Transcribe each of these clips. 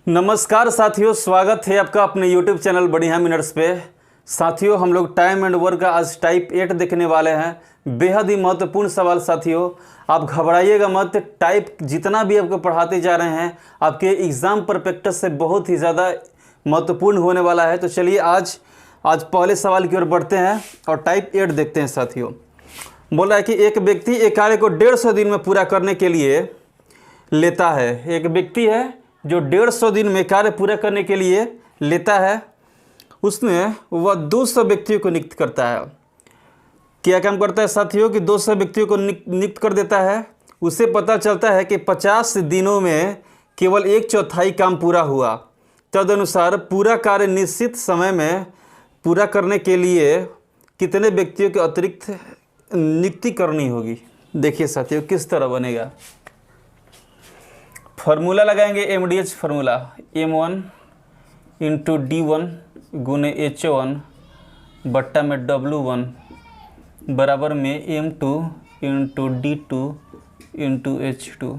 नमस्कार साथियों, स्वागत है आपका अपने YouTube चैनल बढ़िया मिनट्स पे। साथियों, हम लोग टाइम एंड वर्क का आज टाइप 8 देखने वाले हैं। बेहद ही महत्वपूर्ण सवाल साथियों, आप घबराइएगा मत। टाइप जितना भी आपको पढ़ाते जा रहे हैं आपके एग्ज़ाम परफेक्टस से बहुत ही ज़्यादा महत्वपूर्ण होने वाला है। तो चलिए आज पहले सवाल की ओर बढ़ते हैं और टाइप 8 देखते हैं साथियों। बोल रहा है कि एक व्यक्ति एक कार्य को 150 दिन में पूरा करने के लिए लेता है। एक व्यक्ति है जो 150 दिन में कार्य पूरा करने के लिए लेता है। उसमें वह 200 व्यक्तियों को नियुक्त करता है। क्या काम करता है साथियों कि 200 व्यक्तियों को नियुक्त कर देता है। उसे पता चलता है कि 50 दिनों में केवल 1/4 काम पूरा हुआ। तदनुसार पूरा कार्य निश्चित समय में पूरा करने के लिए कितने व्यक्तियों की अतिरिक्त नियुक्ति करनी होगी। देखिए साथियों किस तरह बनेगा। फार्मूला लगाएंगे MDH formula, M1 into D1 गुने H1 बट्टा में W1 बराबर में M2 into D2 into H2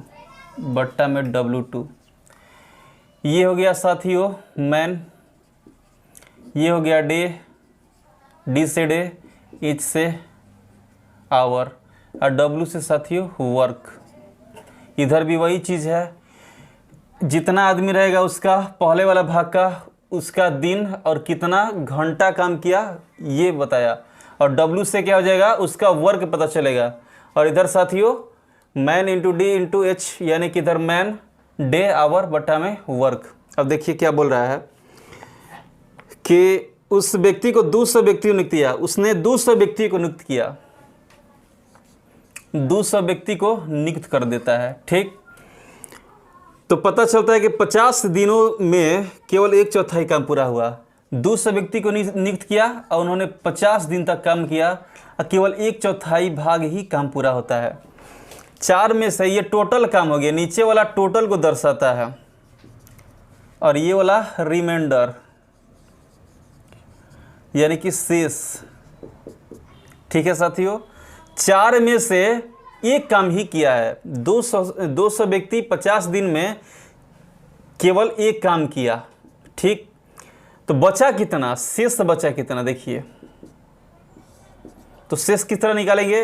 बट्टा में W2। ये हो गया साथियों मैन, ये हो गया डे, D से डे, H से आवर और W से साथियों वर्क। इधर भी वही चीज़ है, जितना आदमी रहेगा उसका पहले वाला भाग का उसका दिन और कितना घंटा काम किया ये बताया, और W से क्या हो जाएगा उसका वर्क पता चलेगा। और इधर साथियों man into D into H, यानी कि इधर मैन डे आवर बटा में वर्क। अब देखिए क्या बोल रहा है कि उस व्यक्ति को 200 व्यक्ति नियुक्त किया। उसने 200 व्यक्ति को नियुक्त किया, 200 व्यक्ति को नियुक्त कर देता है। ठीक, तो पता चलता है कि 50 दिनों में केवल 1/4 काम पूरा हुआ। 200 व्यक्ति को नियुक्त किया और उन्होंने 50 दिन तक काम किया और केवल 1/4 भाग ही काम पूरा होता है। 4 में से ये टोटल काम हो गया, नीचे वाला टोटल को दर्शाता है और ये वाला रिमाइंडर यानी कि शेष। ठीक है साथियों, 4 में से एक काम ही किया है। 200 व्यक्ति 50 दिन में केवल एक काम किया। ठीक, तो बचा कितना, शेष बचा कितना देखिए। तो शेष किस तरह निकालेंगे,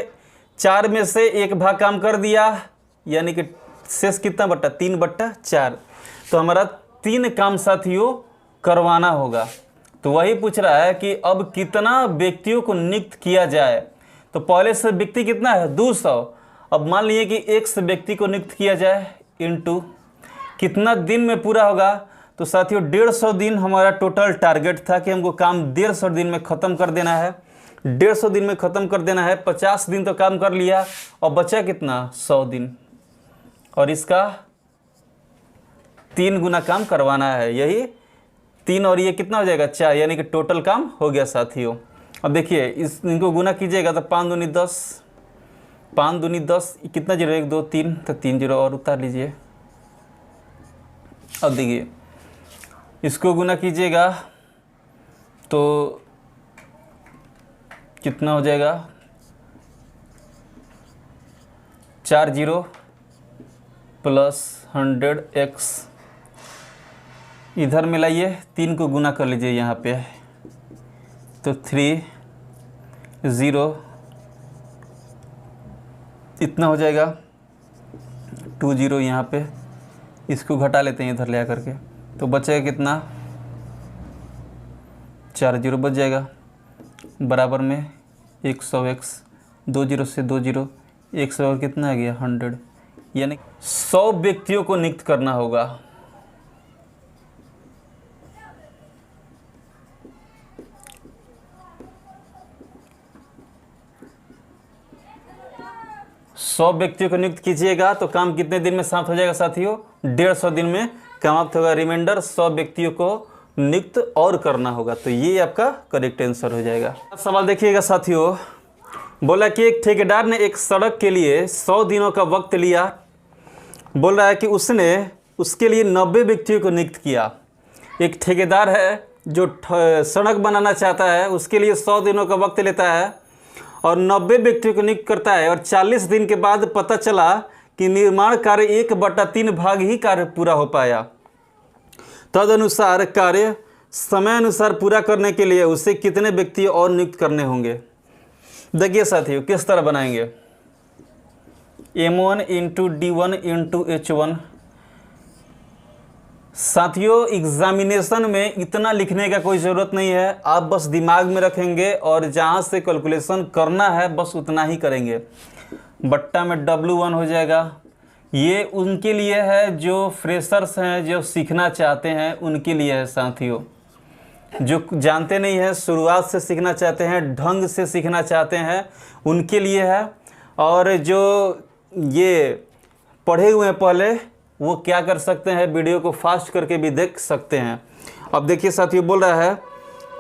4 में से एक भाग काम कर दिया यानी कि शेष कितना बटा 3/4। तो हमारा 3 काम साथियों करवाना होगा। तो वही पूछ रहा है कि अब कितना व्यक्तियों को नियुक्त किया जाए। तो पहले से व्यक्ति कितना है 200। अब मान लीजिए कि 100 व्यक्ति को नियुक्त किया जाए इनटू कितना दिन में पूरा होगा। तो साथियों 150 दिन हमारा टोटल टारगेट था कि हमको काम 150 दिन में ख़त्म कर देना है। 150 दिन में ख़त्म कर देना है। 50 दिन तो काम कर लिया और बचा कितना 100 दिन, और इसका 3 गुना काम करवाना है। यही 3 और ये कितना हो जाएगा 4, यानी कि टोटल काम हो गया साथियों। अब देखिए इनको गुना कीजिएगा तो 5 दूनी 10, 5 दूनी 10, कितना जीरो 1 2 3, तो 3 जीरो और उतार लीजिए। अब देखिए इसको गुना कीजिएगा तो कितना हो जाएगा 4 जीरो प्लस 100x। इधर मिलाइए, 3 को गुना कर लीजिए यहाँ पे, तो 3 0 इतना हो जाएगा 2 0 यहाँ पे। इसको घटा लेते हैं इधर ले आकर के, तो बचेगा कितना 4 0 बच जाएगा बराबर में 100x। 2 0 से 2 0, 100 और कितना आ गया 100, यानी 100 व्यक्तियों को नियुक्त करना होगा। सौ व्यक्तियों को नियुक्त कीजिएगा तो काम कितने दिन में समाप्त हो जाएगा साथियों 150 दिन में समाप्त होगा। रिमाइंडर 100 व्यक्तियों को नियुक्त और करना होगा। तो ये आपका करेक्ट आंसर हो जाएगा। सवाल देखिएगा साथियों, बोला कि एक ठेकेदार ने एक सड़क के लिए 100 दिनों का वक्त लिया। बोल रहा है कि उसने उसके लिए 90 व्यक्तियों को नियुक्त किया। एक ठेकेदार है जो सड़क बनाना चाहता है, उसके लिए 100 दिनों का वक्त लेता है और 90 व्यक्तियों को नियुक्त करता है, और 40 दिन के बाद पता चला कि निर्माण कार्य 1/3 भाग ही कार्य पूरा हो पाया। तदनुसार कार्य समय अनुसार पूरा करने के लिए उसे कितने व्यक्ति और नियुक्त करने होंगे। देखिए साथियों किस तरह बनाएंगे, M1 into D1 into H1। साथियों एग्जामिनेशन में इतना लिखने का कोई ज़रूरत नहीं है, आप बस दिमाग में रखेंगे और जहाँ से कैलकुलेशन करना है बस उतना ही करेंगे। बट्टा में W1 हो जाएगा। ये उनके लिए है जो फ्रेशर्स हैं, जो सीखना चाहते हैं उनके लिए है साथियों। जो जानते नहीं हैं, शुरुआत से सीखना चाहते हैं, ढंग से सीखना चाहते हैं, उनके लिए है। और जो ये पढ़े हुए हैं पहले, वो क्या कर सकते हैं, वीडियो को फास्ट करके भी देख सकते हैं। अब देखिए साथियों बोल रहा है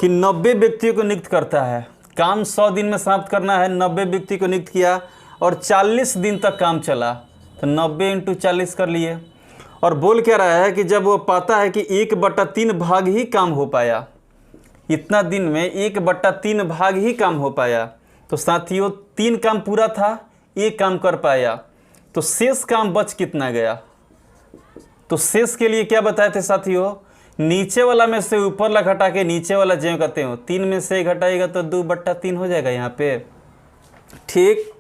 कि 90 व्यक्तियों को नियुक्त करता है, काम 100 दिन में समाप्त करना है। 90 व्यक्ति को नियुक्त किया और 40 दिन तक काम चला, तो 90 इंटू 40 कर लिए। और बोल क्या रहा है कि जब वो पाता है कि 1/3 भाग ही काम हो पाया, इतना दिन में 1/3 भाग ही काम हो पाया, तो साथियों 3 काम पूरा था, 1 काम कर पाया, तो शेष काम बच कितना गया। तो शेष के लिए क्या बताए थे साथियों, नीचे वाला में से ऊपर ला घटा के नीचे वाला जो कहते हो 3 में से घटाएगा तो 2/3 हो जाएगा यहाँ पे। ठीक,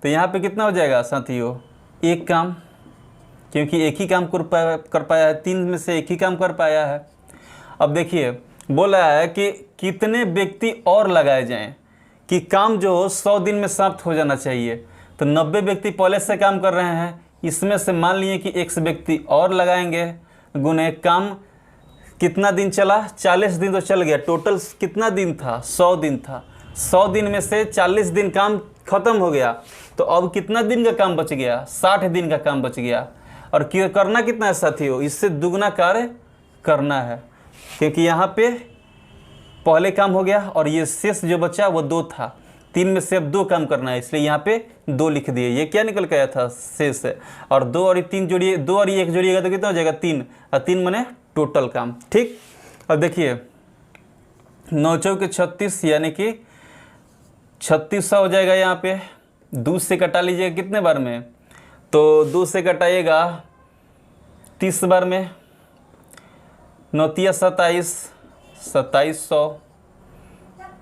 तो यहाँ पे कितना हो जाएगा साथियों, 1 काम, क्योंकि एक ही काम कर पाया है, 3 में से 1 ही काम कर पाया है। अब देखिए बोला है कि कितने व्यक्ति और लगाए जाएं कि काम जो 100 दिन में समाप्त हो जाना चाहिए। तो 90 व्यक्ति पहले से काम कर रहे हैं, इसमें से मान लिए कि 1 व्यक्ति और लगाएंगे, गुने काम कितना दिन चला, 40 दिन तो चल गया। टोटल कितना दिन था, 100 दिन था। 100 दिन में से 40 दिन काम खत्म हो गया, तो अब कितना दिन का काम बच गया, 60 दिन का काम बच गया। और करना कितना है साथियों, इससे दुगना कार्य करना है, क्योंकि यहाँ पे पहले काम हो गया और ये शेष जो बचा वो 2 था, 3 में से अब 2 काम करना है, इसलिए यहाँ पे 2 लिख दिए। ये क्या निकल के आया था, शेष है। और 2 और 3 जोड़िए, 2 और 1 जोड़िएगा तो कितना हो जाएगा, 3, और 3 मने टोटल काम। ठीक, अब देखिए 9 चौके 36 यानी कि 3600 हो जाएगा। यहाँ पे 2 से कटा लीजिएगा कितने बार में, तो 2 से कटाइएगा 30 बार में। 9 तिया 27, 2700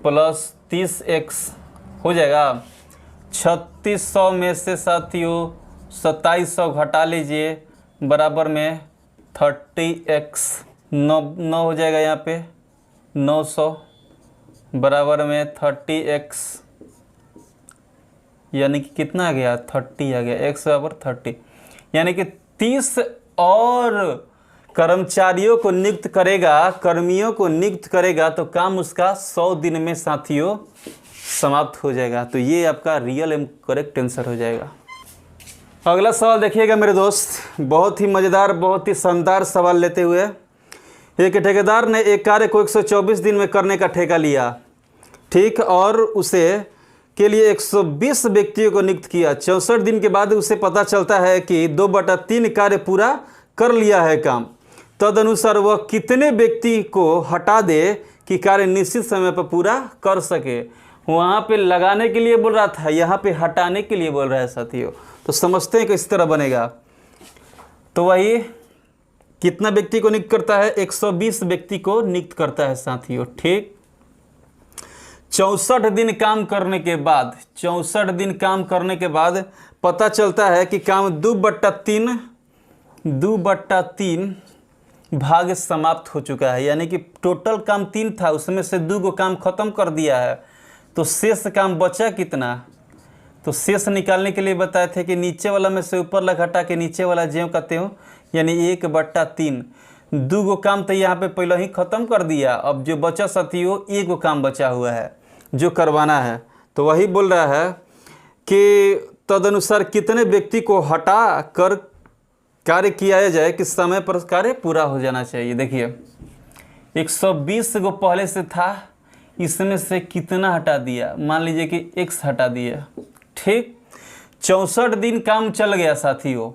प्लस 30x हो जाएगा 3600 में से साथियों 2700 घटा लीजिए, बराबर में 30x। 9 हो जाएगा यहाँ पे 900, बराबर में 30x, यानी कि कितना आ गया, 30 आ गया, x बराबर 30, यानी कि 30 और कर्मचारियों को नियुक्त करेगा, कर्मियों को नियुक्त करेगा, तो काम उसका 100 दिन में साथियों समाप्त हो जाएगा। तो ये आपका रियल एंड करेक्ट आंसर हो जाएगा। अगला सवाल देखिएगा मेरे दोस्त, बहुत ही मज़ेदार, बहुत ही शानदार सवाल लेते हुए। एक ठेकेदार ने एक कार्य को 124 दिन में करने का ठेका लिया, ठीक, और उसे के लिए 120 व्यक्तियों को नियुक्त किया। 64 दिन के बाद उसे पता चलता है कि 2/3 कार्य पूरा कर लिया है काम। तदनुसार वह कितने व्यक्ति को हटा दे कि कार्य निश्चित समय पर पूरा कर सके। वहाँ पे लगाने के लिए बोल रहा था, यहाँ पे हटाने के लिए बोल रहा है साथियों। तो समझते हैं कि इस तरह बनेगा। तो वही कितना व्यक्ति को नियुक्त करता है, 120 व्यक्ति को नियुक्त करता है साथियों। ठीक, 64 दिन काम करने के बाद, 64 दिन काम करने के बाद पता चलता है कि काम 2/3 भाग समाप्त हो चुका है, यानी कि टोटल काम 3 था, उसमें से 2 काम खत्म कर दिया है। तो शेष काम बचा कितना, तो शेष निकालने के लिए बताए थे कि नीचे वाला में से ऊपर ला घटा के नीचे वाला ज्यों कहते हो, यानी 1/3। 2 काम तो यहाँ पे पहले ही खत्म कर दिया, अब जो बचा साथियों 1 काम बचा हुआ है जो करवाना है। तो वही बोल रहा है कि तदनुसार कितने व्यक्ति को हटा कर कार्य किया जाए कि समय पर कार्य पूरा हो जाना चाहिए। देखिए 120 को पहले से था, इसमें से कितना हटा दिया, मान लीजिए कि x हटा दिया। ठीक, 64 दिन काम चल गया साथियों,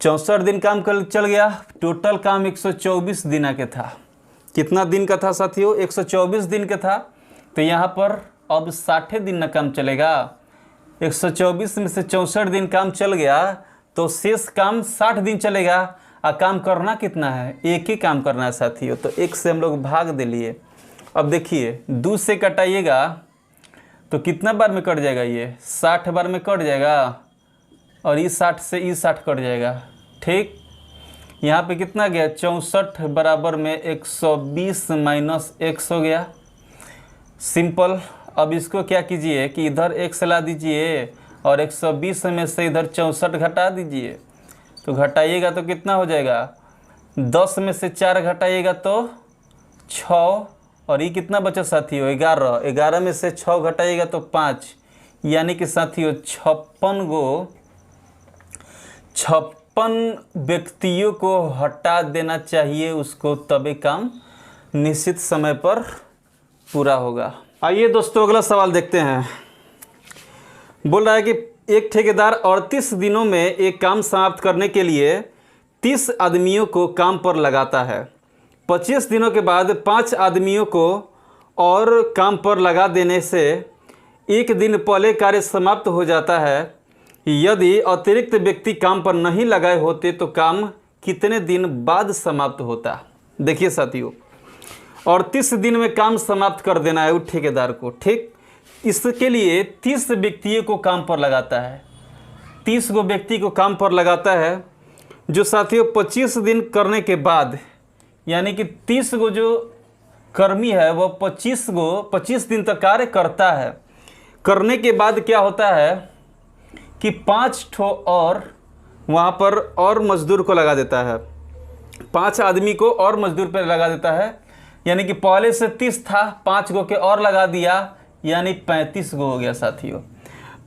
64 दिन काम चल गया। टोटल काम 124 दिन के था। कितना दिन का था साथियों, 124 दिन का था। तो यहाँ पर अब 60 दिन न काम चलेगा। 124 में से 64 दिन काम चल गया, तो शेष काम 60 दिन चलेगा। और काम करना कितना है, एक ही काम करना है साथियों। तो 1 से हम लोग भाग दे लिए। अब देखिए 2 से कटाइएगा तो कितना बार में कट जाएगा, ये 60 बार में कट जाएगा और ये 60 से ये 60 कट जाएगा। ठीक, यहाँ पे कितना गया 64 बराबर में 120 माइनस x हो गया। सिंपल। अब इसको क्या कीजिए कि इधर x ला दीजिए और 120 में से इधर 64 घटा दीजिए। तो घटाइएगा तो कितना हो जाएगा, 10 में से 4 घटाइएगा तो 6, और ये कितना बचा साथियों 11। 11 में से 6 घटाइएगा तो 5, यानी कि साथियों 56 व्यक्तियों को हटा देना चाहिए उसको, तभी काम निश्चित समय पर पूरा होगा। आइए दोस्तों अगला सवाल देखते हैं। बोल रहा है कि एक ठेकेदार 38 दिनों में एक काम समाप्त करने के लिए 30 आदमियों को काम पर लगाता है। 25 दिनों के बाद 5 आदमियों को और काम पर लगा देने से 1 दिन पहले कार्य समाप्त हो जाता है। यदि अतिरिक्त व्यक्ति काम पर नहीं लगाए होते तो काम कितने दिन बाद समाप्त होता। देखिए साथियों 38 दिन में काम समाप्त कर देना है उस ठेकेदार को। ठीक, इसके लिए 30 व्यक्तियों को काम पर लगाता है। 30 गो व्यक्ति को काम पर लगाता है, जो साथियों 25 दिन करने के बाद, यानी कि 30 गो जो कर्मी है वो 25 दिन तक कार्य करता है। करने के बाद क्या होता है कि 5 ठो और वहाँ पर और मजदूर को लगा देता है। 5 आदमी को और मजदूर पर लगा देता है, यानी कि पहले से 30 था, 5 गो के और लगा दिया, यानी 35 गो हो गया साथियों।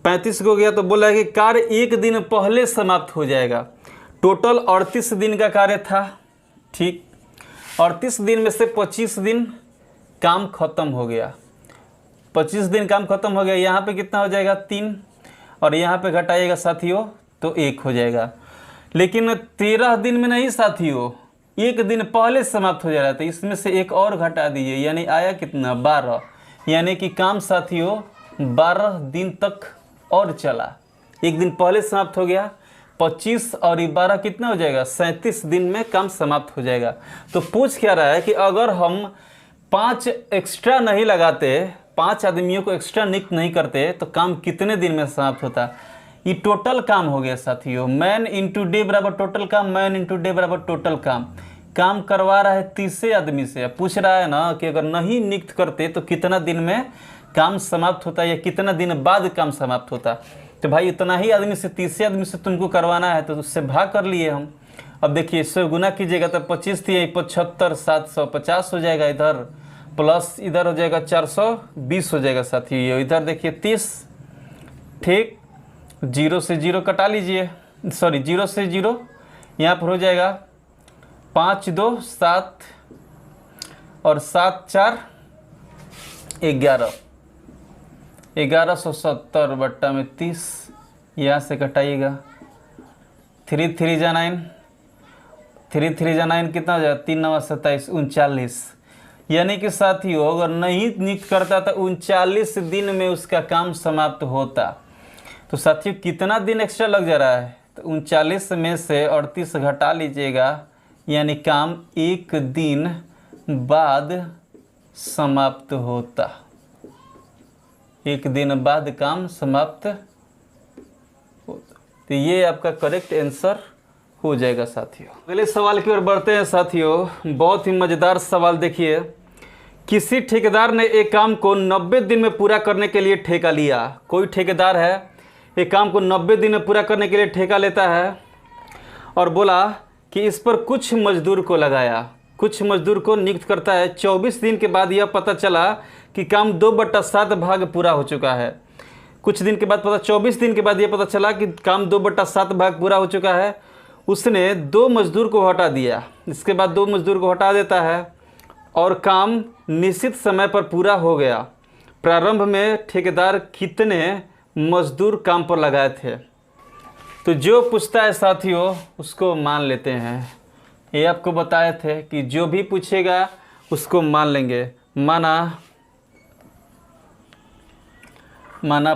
35 गो हो गया तो बोला है कि कार्य 1 दिन पहले समाप्त हो जाएगा। टोटल 38 दिन का कार्य था। ठीक, 38 दिन में से 25 दिन काम खत्म हो गया। 25 दिन काम खत्म हो गया। यहाँ पे कितना हो जाएगा 3, और यहाँ पे घटाइएगा साथियों तो 1 हो जाएगा। लेकिन 13 दिन में नहीं साथियों, 1 दिन पहले समाप्त हो जा रहा था, इसमें से 1 और घटा दीजिए, यानी आया कितना 12, यानी कि काम साथियों 12 दिन तक और चला। 1 दिन पहले समाप्त हो गया, 25 और 12 कितना हो जाएगा 37 दिन में काम समाप्त हो जाएगा। तो पूछ क्या रहा है कि अगर हम 5 एक्स्ट्रा नहीं लगाते, 5 आदमियों को एक्स्ट्रा नियुक्त नहीं करते तो काम कितने दिन में समाप्त होता। ये टोटल काम हो गया साथियों। मैन इंटू डे बराबर टोटल काम, मैन इंटू डे बराबर टोटल काम। काम करवा रहा है 30 आदमी से, पूछ रहा है ना कि अगर नहीं नियुक्त करते तो कितना दिन में काम समाप्त होता या कितना दिन बाद काम समाप्त होता। तो भाई इतना ही आदमी से 30 आदमी से तुमको करवाना है तो उससे भाग कर लिए हम। अब देखिए इससे गुना कीजिएगा तो 25 थी 75, 750 हो जाएगा, इधर प्लस इधर हो जाएगा 420 हो जाएगा साथियों। इधर देखिए 30। ठीक, 0 से 0 कटा लीजिए, सॉरी 0 से 0 यहाँ पर हो जाएगा 5 2 7 और 7 4 11, 1170 बट्टा में 30, यहाँ से कटाइएगा 3 3 जा 9, 3 3 जा 9 कितना हो जाएगा 3 9 27 39, यानी कि साथियों अगर नहीं नियुक्त करता तो 39 दिन में उसका काम समाप्त होता। तो साथियों कितना दिन एक्स्ट्रा लग जा रहा है, तो 39 में से 38 घटा लीजिएगा, यानी काम 1 दिन बाद समाप्त होता। 1 दिन बाद काम समाप्त होता। तो ये आपका करेक्ट आंसर हो जाएगा साथियों। अगले सवाल की ओर बढ़ते हैं साथियों। बहुत ही मज़ेदार सवाल देखिए। किसी ठेकेदार ने एक काम को 90 दिन में पूरा करने के लिए ठेका लिया। कोई ठेकेदार है एक काम को 90 दिन में पूरा करने के लिए ठेका लेता है और बोला कि इस पर कुछ मजदूर को लगाया, कुछ मजदूर को नियुक्त करता है। 24 दिन के बाद यह पता चला कि काम 2/7 भाग पूरा हो चुका है। कुछ दिन के बाद 24 दिन के बाद यह पता चला कि काम 2/7 भाग पूरा हो चुका है। उसने 2 मजदूर को हटा दिया। इसके बाद 2 मजदूर को हटा देता है और काम निश्चित समय पर पूरा हो गया। प्रारंभ में ठेकेदार कितने मजदूर काम पर लगाए थे। तो जो पूछता है साथियों उसको मान लेते हैं। ये आपको बताए थे कि जो भी पूछेगा उसको मान लेंगे। माना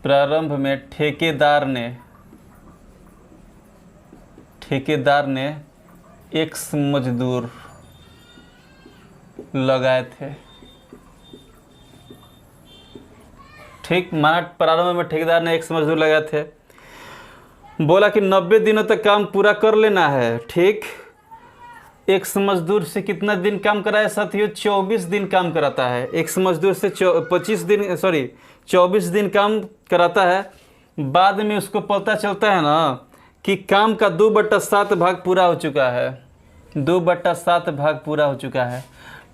प्रारंभ में ठेकेदार ने ठेकेदार ने एक्स मजदूर लगाए थे। ठीक, माना प्रारंभ में ठेकेदार ने एक्स मजदूर लगाए थे, बोला कि 90 दिनों तक काम पूरा कर लेना है। ठीक, एक्स मजदूर से कितना दिन काम कराया साथियों? 24 दिन काम कराता है। एक्स मजदूर से 24 दिन काम कराता है। बाद में उसको पता चलता है ना कि काम का 2/7 भाग पूरा हो चुका है। 2/7 भाग पूरा हो चुका है।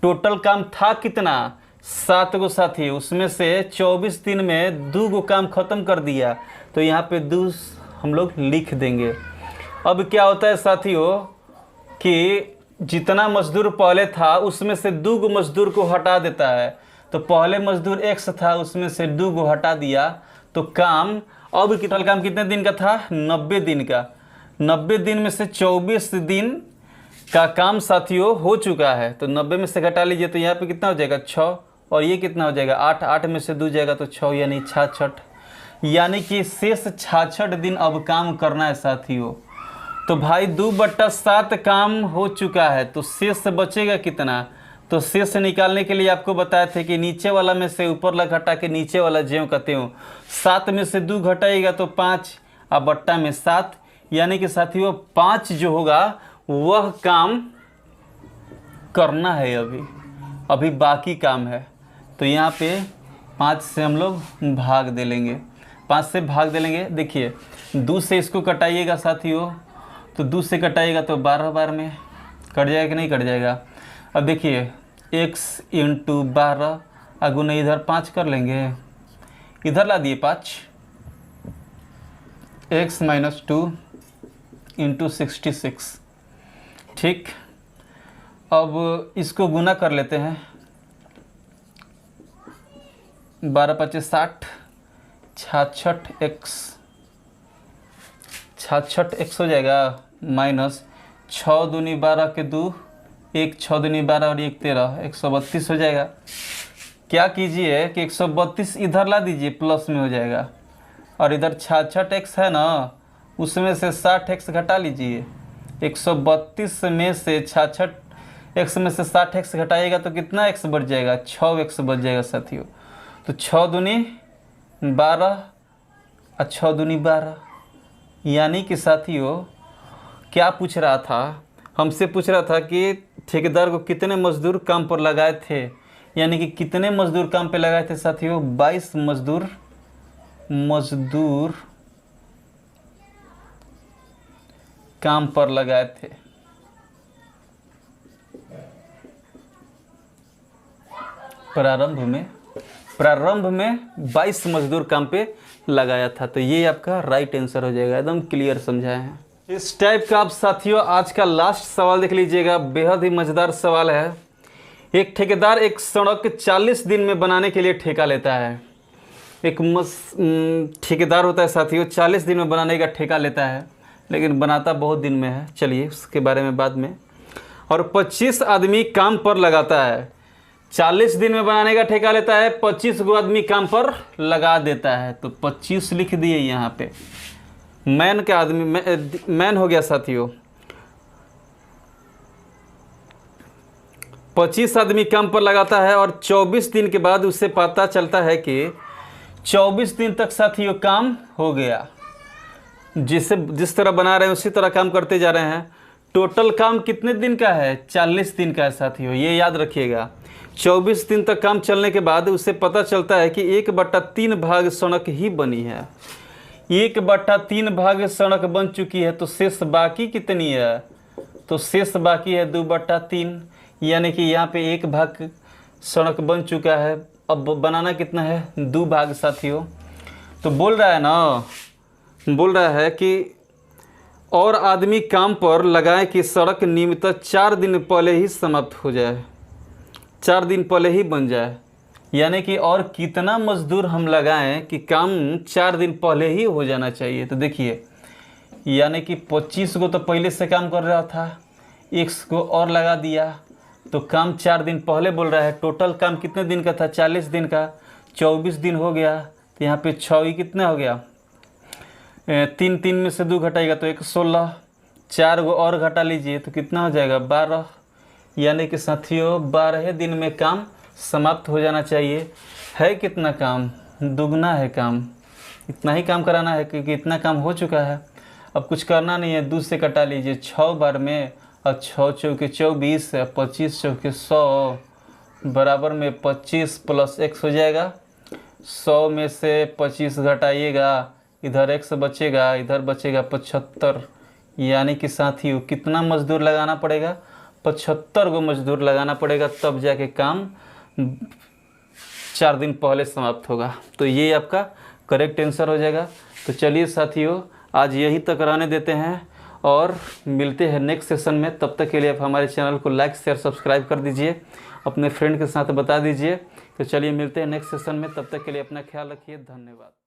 टोटल काम था कितना? 7 गो साथी, उसमें से 24 दिन में 2 गो काम खत्म कर दिया, तो यहाँ पे 2 हम लोग लिख देंगे। अब क्या होता है साथियों कि जितना मजदूर पहले था उसमें से 2 गो मजदूर को हटा देता है। तो पहले मजदूर एक्स था, उसमें से 2 गो हटा दिया, तो काम अब टोटल काम कितने दिन का था? 90 दिन का। 90 दिन में से 24 दिन का काम साथियों हो चुका है। तो 90 में से घटा लीजिए, तो यहाँ पे कितना हो जाएगा? 6, और ये कितना हो जाएगा? 8। 8 में से 2 जाएगा तो 6, यानी 66। यानी कि शेष 66 दिन अब काम करना है साथियों। तो भाई 2/7 काम हो चुका है, तो शेष बचेगा कितना? तो शेष निकालने के लिए आपको बताए थे कि नीचे वाला में से ऊपर वाला घटा के नीचे वाला ज्यों कहते हो। 7 में से 2 घटाएगा तो 5, और बट्टा में 7, यानी कि साथियों 5 जो होगा वह काम करना है। अभी बाकी काम है, तो यहाँ पे 5 से हम लोग भाग दे लेंगे। 5 से भाग दे लेंगे। देखिए 2 से इसको कटाइएगा साथियों, तो 2 से कटाइएगा तो 12 बार में कट जाएगा कि नहीं कट जाएगा? अब देखिए x × 12 अगुना इधर 5 कर लेंगे, इधर ला दिए 5, x - 2 × 66। ठीक, अब इसको गुना कर लेते हैं। 12 × 5 = 60, 66x 66x हो जाएगा, माइनस 6 दूनी 12 के 2, 1 6 दूनी 12 और 1 13, 132 हो जाएगा। क्या कीजिए कि 132 इधर ला दीजिए, प्लस में हो जाएगा, और इधर 66x है ना, उसमें से 60x घटा लीजिए। 132 में से 66x में से 60x घटाइएगा तो कितना x बढ़ जाएगा? 6x बढ़ जाएगा साथियों। तो 6 दूनी 12 और 6 दूनी 12, यानी कि साथियों क्या पूछ रहा था? हमसे पूछ रहा था कि ठेकेदार को कितने मजदूर काम पर लगाए थे, यानी कि कितने मजदूर काम पे लगाए थे साथियों? 22 मजदूर काम पर लगाए थे। प्रारंभ में 22 मजदूर काम पे लगाया था। तो ये आपका राइट आंसर हो जाएगा। एकदम क्लियर समझाए हैं। इस टाइप का आप साथियों आज का लास्ट सवाल देख लीजिएगा, बेहद ही मज़ेदार सवाल है। एक ठेकेदार एक सड़क 40 दिन में बनाने के लिए ठेका लेता है। एक ठेकेदार होता है साथियों, 40 दिन में बनाने का ठेका लेता है, लेकिन बनाता बहुत दिन में है। चलिए उसके बारे में बाद में। और 25 आदमी काम पर लगाता है। 40 दिन में बनाने का ठेका लेता है, 25 गो आदमी काम पर लगा देता है। तो 25 लिख दिए यहाँ पे। मैन का आदमी मैन हो गया साथियों। 25 आदमी काम पर लगाता है और 24 दिन के बाद उसे पता चलता है कि 24 दिन तक साथियों काम हो गया। जिस तरह बना रहे हैं उसी तरह काम करते जा रहे हैं। टोटल काम कितने दिन का है? 40 दिन का है साथियों, ये याद रखिएगा। 24 दिन तक काम चलने के बाद उसे पता चलता है कि 1/3 भाग सड़क ही बनी है। 1/3 भाग सड़क बन चुकी है, तो शेष बाकी कितनी है? तो शेष बाकी है 2/3, यानी कि यहाँ पे 1 भाग सड़क बन चुका है। अब बनाना कितना है? 2 भाग साथियों। तो बोल रहा है कि और आदमी काम पर लगाए कि सड़क नियमितः 4 दिन पहले ही समाप्त हो जाए, 4 दिन पहले ही बन जाए। यानी कि और कितना मजदूर हम लगाएं कि काम 4 दिन पहले ही हो जाना चाहिए। तो देखिए, यानी कि 25 को तो पहले से काम कर रहा था, 1 को और लगा दिया, तो काम 4 दिन पहले बोल रहा है। टोटल काम कितने दिन का था? 40 दिन का। 24 दिन हो गया, तो यहाँ पे 6 कितना हो गया? 3 में से 2 घटाएगा तो 1 16, 4 गो और घटा लीजिए तो कितना हो जाएगा 12। यानी कि साथियों 12 दिन में काम समाप्त हो जाना चाहिए। है कितना काम, दुगना है काम, इतना ही काम कराना है क्योंकि इतना काम हो चुका है। अब कुछ करना नहीं है, 2 से कटा लीजिए 6 बार में, और 6 चौके 24 है, 25 चौके 100 बराबर में 25 + x हो जाएगा। 100 में से 25 घटाइएगा, इधर x बचेगा, इधर बचेगा 75। यानी कि साथियों कितना मजदूर लगाना पड़ेगा, 75 गो मजदूर लगाना पड़ेगा, तब जाके काम 4 दिन पहले समाप्त होगा। तो ये आपका करेक्ट आंसर हो जाएगा। तो चलिए साथियों आज यहीं तक रहने देते हैं और मिलते हैं नेक्स्ट सेशन में। तब तक के लिए आप हमारे चैनल को लाइक शेयर सब्सक्राइब कर दीजिए, अपने फ्रेंड के साथ बता दीजिए। तो चलिए मिलते हैं नेक्स्ट सेशन में, तब तक के लिए अपना ख्याल रखिए। धन्यवाद।